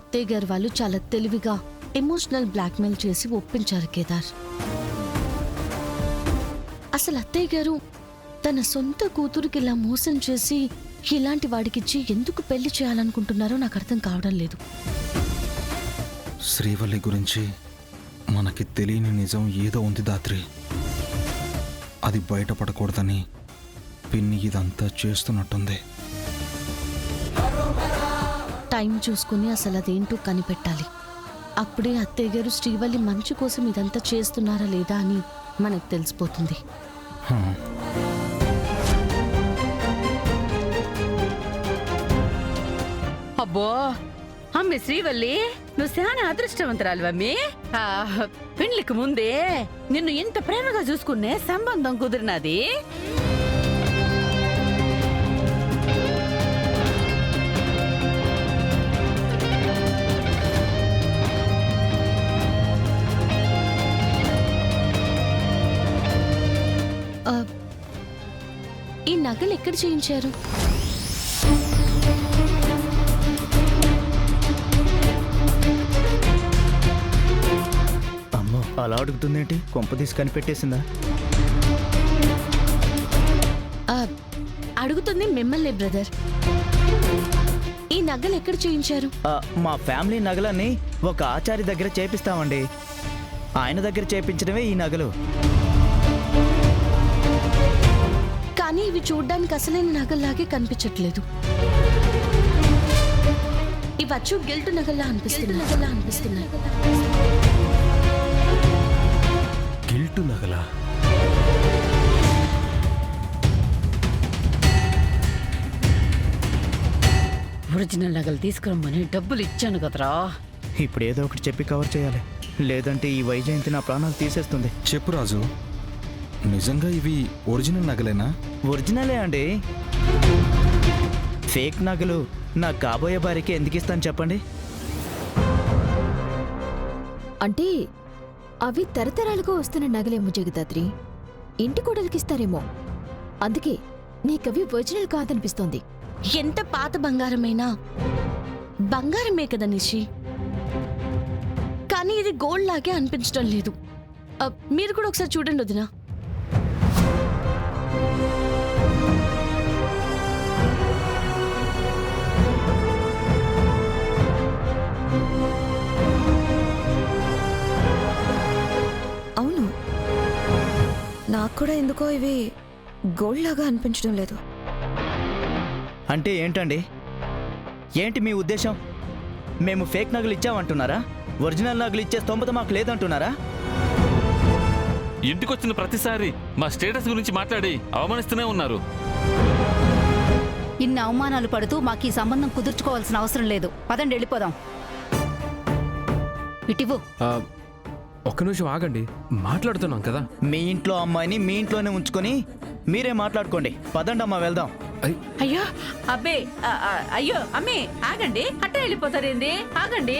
అత్తయ్య గారు వాళ్ళు చాలా తెలివిగా ఎమోషనల్ బ్లాక్మెయిల్ చేసి ఒప్పించారు కేదార్. అసలు అత్తయ్య గారు తన సొంత కూతురికి ఇలా మోసం చేసి ఇలాంటి వాడికిచ్చి ఎందుకు పెళ్లి చేయాలనుకుంటున్నారో నాకు అర్థం కావడం లేదు. శ్రీవల్లి గురించి మనకి తెలియని నిజం ఏదో ఉంది దాత్రి. అది బయటపడకూడదని పిన్ని ఇదంతా చేస్తున్నట్టుంది. టైం చూసుకుని అసలు అదేంటో కనిపెట్టాలి. అప్పుడే అత్తయ్య గారు శ్రీవల్లి మంచి కోసం ఇదంతా చేస్తున్నారా లేదా అని మనకు తెలిసిపోతుంది. అబ్బో అమ్మి శ్రీవల్లి, నువ్వు చాలా అదృష్టవంతురాలు అమ్మి. పెళ్లికి ముందే నిన్ను ఇంత ప్రేమగా చూసుకునే సంబంధం కుదిరినది. ఈ నగలు ఎక్కడ చేయించారు? అమ్మో, అలా అడుగుతుందేంటి? కొంపదీసి కనిపెట్టేసిందా? అడుగుతుంది మిమ్మల్ని బ్రదర్. ఈ నగలు ఎక్కడ చేయించారు? మా ఫ్యామిలీ నగలన్నీ ఒక ఆచారి దగ్గర చేపిస్తామండి. ఆయన దగ్గర చేపించడమే ఈ నగలు. కానీ ఇవి చూడ్డానికి అసలైన నగల్లాగే కనిపించట్లేదు. ఇవచ్చు గిల్ట్ నగల్లా అనిపిస్తున్నాయి. గిల్టు నగలా? ఒరిజినల్ నగలు తీసుకురమ్మని డబ్బులు ఇచ్చాను కదరా. ఇప్పుడు ఏదో ఒకటి చెప్పి కవర్ చేయాలి, లేదంటే ఈ వైజయంతి నా ప్రాణాలు తీసేస్తుంది. చెప్పు రాజు, నిజంగా ఇవి ఒరిజినల్ నగలేనా? ఒరిజినలే అండి. ఫేక్ నగలు నా కాబోయే భార్యకి ఎందుకు ఇస్తాను చెప్పండి? అంటే అవి తరతరాలుగా వస్తున్న నగలేమో జగదాత్రి, ఇంటి కోడలికిస్తారేమో. అందుకే నీకవి ఒరిజినల్ కాదనిపిస్తోంది. ఎంత పాత బంగారమైనా బంగారమే కదా నిషి. కానీ ఇది గోల్డ్ లాగే అనిపించడం లేదు. మీరు కూడా ఒకసారి చూడండి వదినా. అవును, నాకు కూడా ఎందుకో ఇవి గోల్డ్ లాగా అనిపించడం లేదు. అంటే ఏంటండి? ఏంటి మీ ఉద్దేశం? మేము ఫేక్ నగలు ఇచ్చామంటున్నారా? ఒరిజినల్ నగలు ఇచ్చే స్తోమత మాకు లేదంటున్నారా? ఇంటికొచ్చిన ప్రతిసారి మా స్టేటస్ గురించి మాట్లాడి అవమానిస్తూనే ఉన్నారు. ఇన్ని అవమానాలు పడుతూ మాకు ఈ సంబంధం కుదుర్చుకోవాల్సిన అవసరం లేదు. పదండి వెళ్ళిపోదాం. ఇటివు. ఒక్క నిమిషం ఆగండి, మాట్లాడుతున్నాం కదా. మీ ఇంట్లో అమ్మాయిని మీ ఇంట్లోనే ఉంచుకొని మీరే మాట్లాడుకోండి. పదండి అమ్మా, వెళ్దాం. అయ్యో అబ్బే, అయ్యో అమ్మే ఆగండి, అట్ట వెళ్ళిపోతారేంది? ఆగండి.